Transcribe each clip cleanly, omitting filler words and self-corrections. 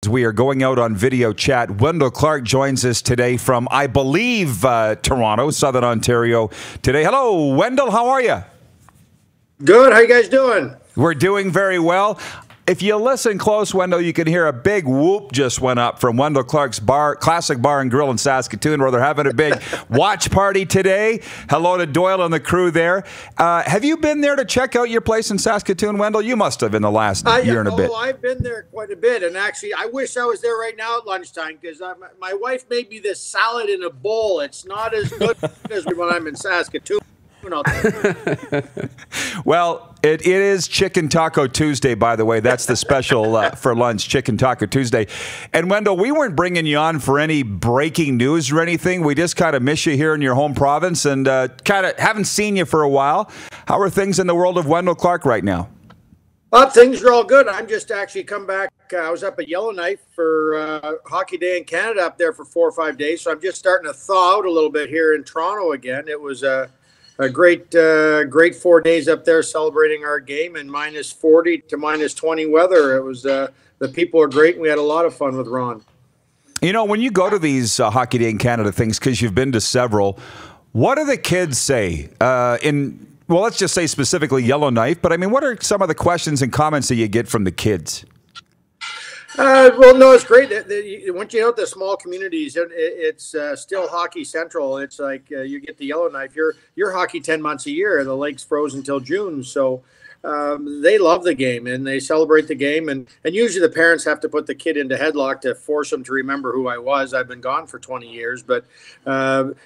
We are going out on video chat. Wendel Clark joins us today from, I believe, Toronto, Southern Ontario today. Hello, Wendel. How are you? Good. How you guys doing? We're doing very well. If you listen close, Wendel, you can hear a big whoop just went up from Wendel Clark's Classic Bar and Grill in Saskatoon, where they're having a big watch party today. Hello to Doyle and the crew there. Have you been there to check out your place in Saskatoon, Wendel? You must have in the last year and a bit. Oh, I've been there quite a bit. And actually, I wish I was there right now at lunchtime because my wife made me this salad in a bowl. It's not as good as when I'm in Saskatoon. Well, it is Chicken Taco Tuesday, by the way. That's the special for lunch, Chicken Taco Tuesday. And Wendel, we weren't bringing you on for any breaking news or anything. We just kind of miss you here in your home province and kind of haven't seen you for a while. How are things in the world of Wendel Clark right now? Things are all good. I'm just actually come back. I was up at Yellowknife for Hockey Day in Canada up there for 4 or 5 days. So I'm just starting to thaw out a little bit here in Toronto again. It was a great 4 days up there celebrating our game in minus 40 to minus 20 weather. It was the people are great, and we had a lot of fun with Ron. You know, when you go to these Hockey Day in Canada things, because you've been to several, what do the kids say? Well, let's just say specifically Yellowknife, but I mean, what are some of the questions and comments that you get from the kids? Well, no, it's great. Once you know the small communities, it's still hockey central. It's like you get the Yellowknife. You're hockey 10 months a year. The lake's frozen until June, so they love the game and they celebrate the game. And usually the parents have to put the kid into headlock to force them to remember who I was. I've been gone for 20 years, but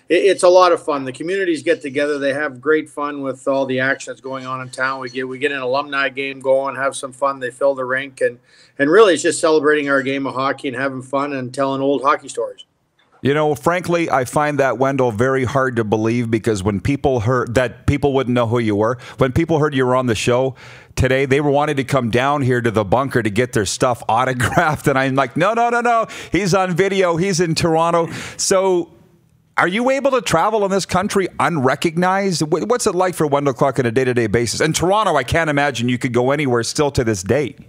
it's a lot of fun. The communities get together. They have great fun with all the action that's going on in town. We get an alumni game going, have some fun. They fill the rink and really, it's just celebrating our game of hockey and having fun and telling old hockey stories. You know, frankly, I find that, Wendel, very hard to believe because when people heard that people wouldn't know who you were, when people heard you were on the show today, they wanted to come down here to the bunker to get their stuff autographed. And I'm like, no. He's on video. He's in Toronto. So are you able to travel in this country unrecognized? What's it like for Wendel Clark on a day-to-day basis? In Toronto, I can't imagine you could go anywhere still to this date.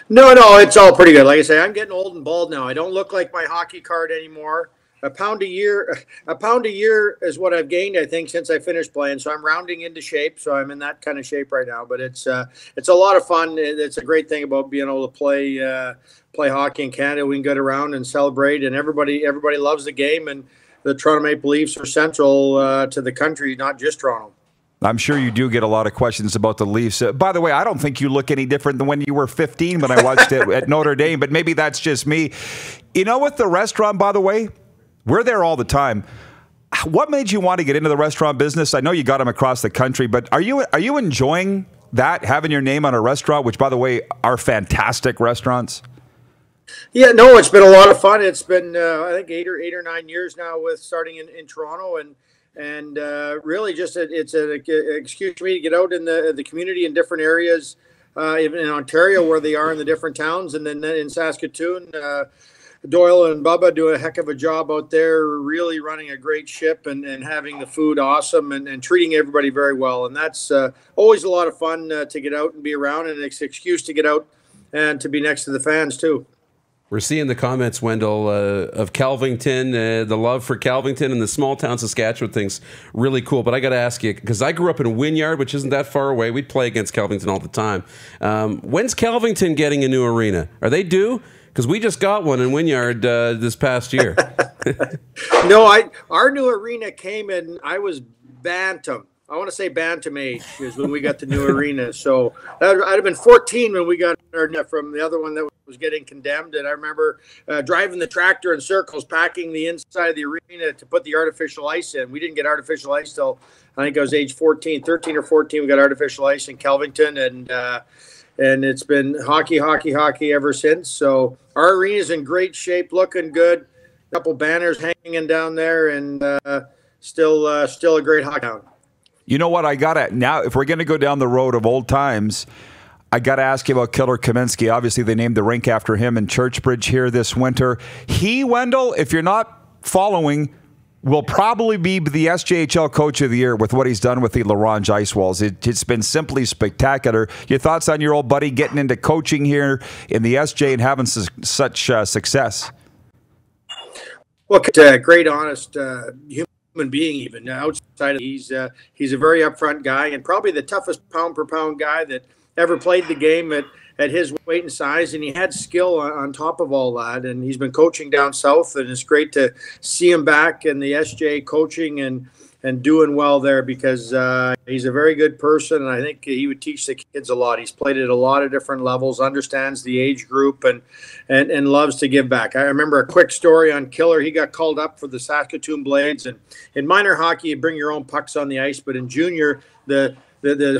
No, it's all pretty good. Like I say, I'm getting old and bald now. I don't look like my hockey card anymore. A pound a year is what I've gained, I think, since I finished playing. So I'm rounding into shape. So I'm in that kind of shape right now. But it's a lot of fun. It's a great thing about being able to play hockey in Canada. We can get around and celebrate, and everybody loves the game. And the Toronto Maple Leafs are central to the country, not just Toronto. I'm sure you do get a lot of questions about the Leafs. By the way, I don't think you look any different than when you were 15 when I watched it at Notre Dame, but maybe that's just me. You know, with the restaurant, by the way, we're there all the time. What made you want to get into the restaurant business? I know you got them across the country, but are you enjoying that, having your name on a restaurant, which, by the way, are fantastic restaurants? Yeah, no, it's been a lot of fun. It's been, I think, 8 or 9 years now with starting in Toronto, and really just it's an excuse for me to get out in the community in different areas, even in Ontario where they are in the different towns, and then in Saskatoon, Doyle and Bubba do a heck of a job out there, really running a great ship and having the food awesome and treating everybody very well. And that's always a lot of fun to get out and be around, and it's an excuse to get out and to be next to the fans too. We're seeing the comments, Wendel, of Calvington, the love for Calvington and the small town Saskatchewan thing's really cool. But I got to ask you, because I grew up in Wynyard, which isn't that far away. We'd play against Calvington all the time. When's Calvington getting a new arena? Are they due? Because we just got one in Wynyard this past year. No, our new arena came in, I was bantam. I want to say bantam age is when we got the new arena. So I'd have been 14 when we got our from the other one that was getting condemned. And I remember driving the tractor in circles, packing the inside of the arena to put the artificial ice in. We didn't get artificial ice till I think I was age 14, 13 or 14. We got artificial ice in Calvington, and it's been hockey ever since. So our arena's in great shape, looking good. A couple banners hanging down there, and still a great hockey town. You know what? Now, if we're going to go down the road of old times, I got to ask you about Killer Kaminsky. Obviously, they named the rink after him in Churchbridge here this winter. Wendel, if you're not following, will probably be the SJHL Coach of the Year with what he's done with the LaRange Ice Walls. It's been simply spectacular. Your thoughts on your old buddy getting into coaching here in the SJ and having such success? Well, great, honest human being. Even outside of he's a very upfront guy and probably the toughest pound per pound guy that ever played the game at his weight and size, and he had skill on top of all that. And he's been coaching down south, and it's great to see him back in the SJ coaching and doing well there, because he's a very good person, and I think he would teach the kids a lot. He's played at a lot of different levels, understands the age group, and loves to give back. I remember a quick story on Killer. He got called up for the Saskatoon Blades, and in minor hockey, you bring your own pucks on the ice, but in junior, the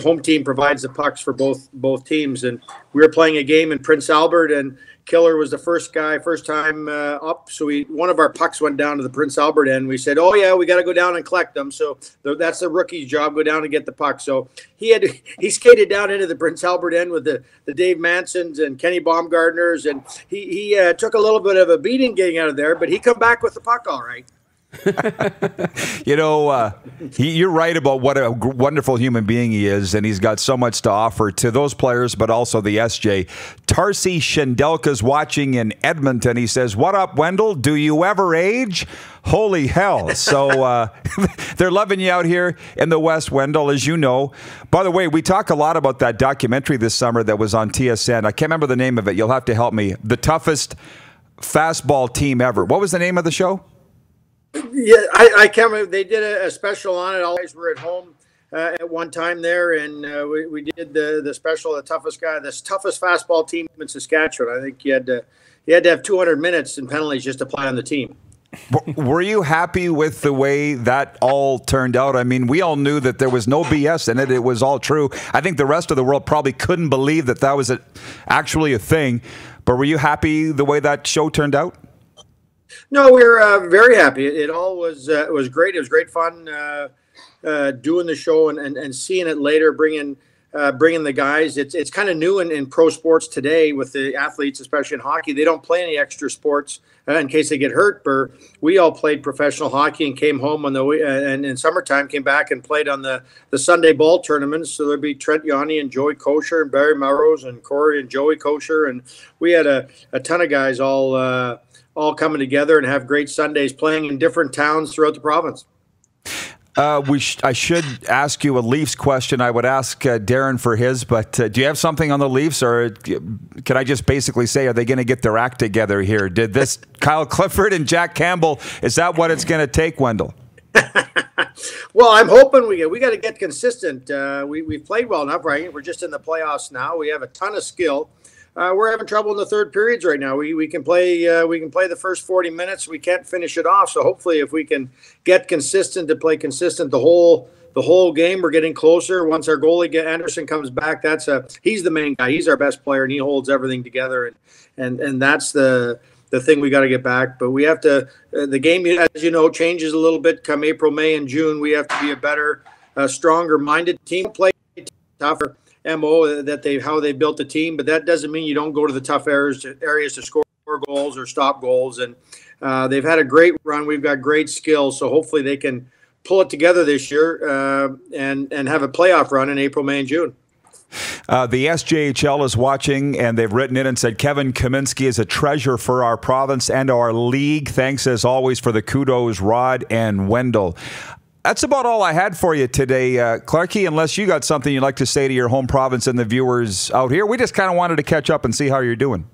home team provides the pucks for both teams. And we were playing a game in Prince Albert, and Killer was the first time up. So one of our pucks went down to the Prince Albert end. We said, "Oh yeah, we got to go down and collect them." So that's the rookie's job: go down and get the puck. So he skated down into the Prince Albert end with the Dave Mansons and Kenny Baumgartners, and he took a little bit of a beating getting out of there, but he come back with the puck all right. You're right about what a wonderful human being he is, and he's got so much to offer to those players, but also the SJ. Tarsi Shendelka's watching in Edmonton. He says, "What up, Wendel? Do you ever age? Holy hell." So they're loving you out here in the West, Wendel, as you know. By the way, we talk a lot about that documentary this summer that was on TSN. I can't remember the name of it. You'll have to help me. The toughest fastball team ever. What was the name of the show? Yeah, I can't remember. They did a special on it. All guys were at home at one time there, and we did the special, the toughest fastball team in Saskatchewan. I think you had to have 200 minutes and penalties just to play on the team. Were you happy with the way that all turned out? I mean, we all knew that there was no BS in it. It was all true. I think the rest of the world probably couldn't believe that was actually a thing. But were you happy the way that show turned out? No, we were very happy. It all was great. It was great fun doing the show and seeing it later, bringing the guys. It's kind of new in pro sports today with the athletes, especially in hockey. They don't play any extra sports in case they get hurt. But we all played professional hockey and came home and in summertime came back and played on the Sunday ball tournaments. So there'd be Trent Yanni and Joey Kosher and Barry Melrose and Corey and Joey Kosher, and we had a ton of guys all coming together and have great Sundays playing in different towns throughout the province. I should ask you a Leafs question. I would ask Darren for his, but do you have something on the Leafs, or can I just basically say, are they going to get their act together here? Did this Kyle Clifford and Jack Campbell, is that what it's going to take, Wendel? Well, I'm hoping we got to get consistent. We've played well enough, right? We're just in the playoffs now. We have a ton of skill. We're having trouble in the third periods right now. We can play the first 40 minutes. We can't finish it off. So hopefully, if we can get consistent to play consistent the whole game, we're getting closer. Once our goalie Anderson comes back, he's the main guy. He's our best player, and he holds everything together. And that's the thing we got to get back. But we have to. The game, as you know, changes a little bit come April, May, and June. We have to be a better, stronger-minded team. Play tougher. MO how they built the team, but that doesn't mean you don't go to the tough areas to score goals or stop goals. And they've had a great run. We've got great skills, so hopefully they can pull it together this year and have a playoff run in April, May, and June. The SJHL is watching, and they've written in and said Kevin Kaminsky is a treasure for our province and our league. Thanks as always for the kudos, Rod and Wendel. That's about all I had for you today, Clarkie, unless you got something you'd like to say to your home province and the viewers out here. We just kind of wanted to catch up and see how you're doing.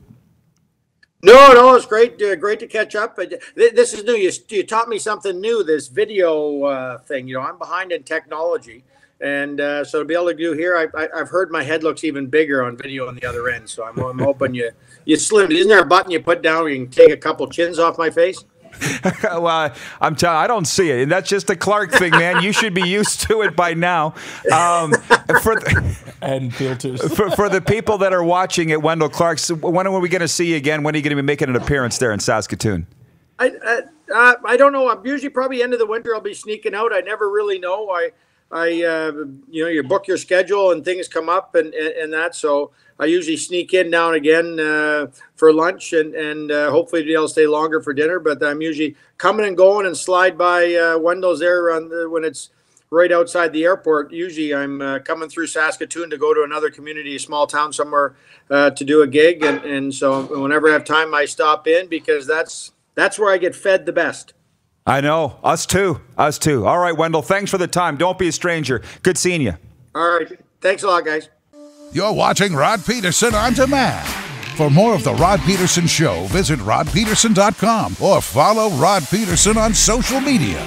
No, it's great to catch up. But this is new. You taught me something new, this video thing. I'm behind in technology. And so to be able to do here, I've heard my head looks even bigger on video on the other end. So I'm hoping you slim. Isn't there a button you put down where you can take a couple chins off my face? Well, I'm telling you, I don't see it. And that's just a Clark thing, man. You should be used to it by now. And filters. For the people that are watching at Wendel Clark's, when are we going to see you again? When are you going to be making an appearance there in Saskatoon? I don't know. I'm usually probably end of the winter. I'll be sneaking out. I never really know. you book your schedule and things come up and that. So I usually sneak in now and again for lunch and hopefully be able to stay longer for dinner. But I'm usually coming and going and slide by Wendel's there when it's right outside the airport. Usually I'm coming through Saskatoon to go to another community, a small town somewhere to do a gig. And so whenever I have time, I stop in because that's where I get fed the best. I know. Us too. All right, Wendel, thanks for the time. Don't be a stranger. Good seeing you. All right. Thanks a lot, guys. You're watching Rod Pedersen On Demand. For more of The Rod Pedersen Show, visit rodpedersen.com or follow Rod Pedersen on social media.